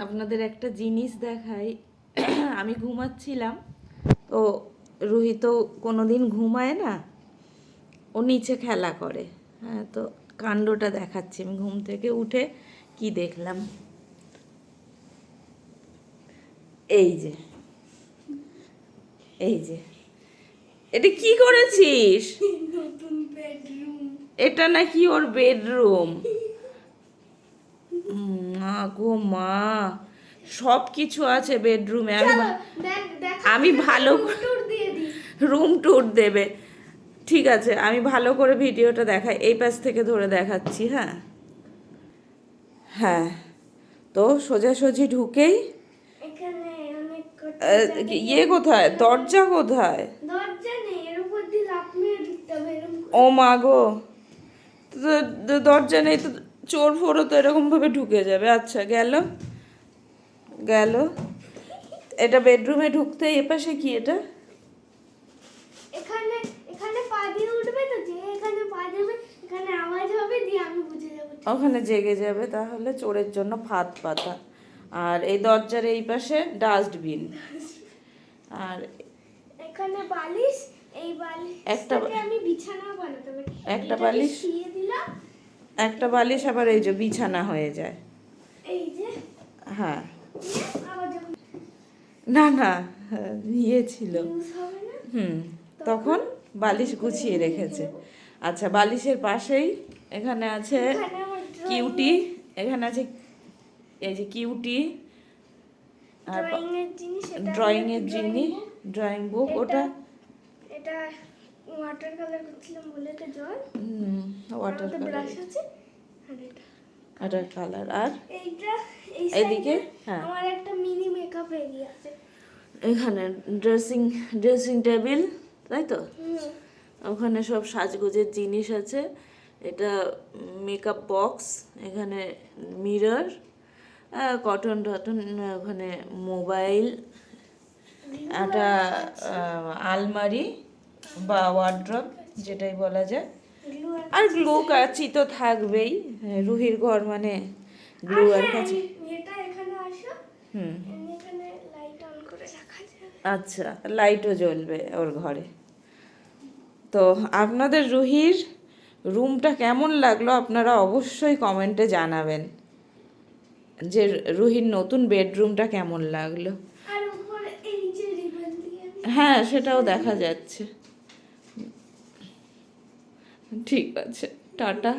আপনাদের একটা জিনিস দেখাই। আমি ঘুমাচ্ছিলাম, তো রুহি তো কোনোদিন ঘুমায় না, ও নিচে খেলা করে। হ্যাঁ, তো কাণ্ডটা দেখাচ্ছি। আমি ঘুম থেকে উঠে কি দেখলাম, এই যে এই যে এটা কি করেছিস? এটা নাকি ওর বেডরুম। মা গো মা, সব কিছু আছে বেডরুমে। আমি ভালো রুম ট্যুর দেবে, ঠিক আছে, আমি ভালো করে ভিডিওটা দেখাই, এই পাশ থেকে ধরে দেখাচ্ছি। হ্যাঁ হ্যাঁ, তো সোজাসুজি ঢুকেই ইয়ে কোথায়, দরজা কোথায়? ও মা গো, দরজা নেই তো চোর ফোরও তো এরকম ভাবে ঢুকে যাবে। আচ্ছা, গেল গেল। এটা বেডরুমে ঢুকতে এপাশে কি এটা? এখানে এখানে পা দিয়ে উঠবে তো, যে এখানে পা দেবে এখানে আওয়াজ হবে, দিয়ে আমি বুঝে যাব ওখানে জেগে যাবে, তাহলে চোরের জন্য ফাঁদ পাতা। আর এই দরজার এই পাশে ডাস্টবিন। আর এখানে বালিশ, এই বালিশ একটা আমি বিছানা বানাতে পারি। একটা বালিশ দিয়ে দিলাম, একটা বালিশ আবার এই যে বিছানা হয়ে যায়। এই যে হ্যাঁ, আবার যখন না না, ইয়ে ছিল, ইউজ হবে না, তখন বালিশ গুছিয়ে রেখেছে। আচ্ছা, বালিশের পাশেই এখানে আছে এখানে আমার কিউটি, এখানে আছে এই যে কিউটি, আর ড্রয়িং এর জিনিস, এটা ড্রয়িং এর জিনিস, ড্রয়িং বুক। ওটা এটা ওয়াটার কালার করছিলাম বলে এটা জল, ওয়াটার কালার, ব্রাশ আছে, আর এটা ওয়াটার কালার। আর এইটা এই এইদিকে সাইডে হ্যাঁ, আমার একটা মিনি মেকআপ এরিয়া আছে। এখানে ড্রেসিং টেবিল, তাই তো? ওখানে সব সাজগোজের জিনিস আছে। এটা মেকআপ বক্স, এখানে মিরর, কটন টটন, ওখানে মোবাইল, একটা আলমারি বা ওয়ার্ড্রপ যেটাই বলা যায়। আর গ্লু কাচি তো থাকবেই, রুহির ঘর মানে গ্লু আর কাচি। এটা এখানে আসো, এখানে লাইট অন করে রাখা যাবে। আচ্ছা, লাইটও জ্বলবে ওর ঘরে। তো আপনাদের রুহির রুমটা কেমন লাগলো আপনারা অবশ্যই কমেন্টে জানাবেন, যে রুহির নতুন বেডরুমটা কেমন লাগলো। আর উপরে এই যে রিবন দিয়ে হ্যাঁ, সেটাও দেখা যাচ্ছে। ঠিক আছে, টাটা।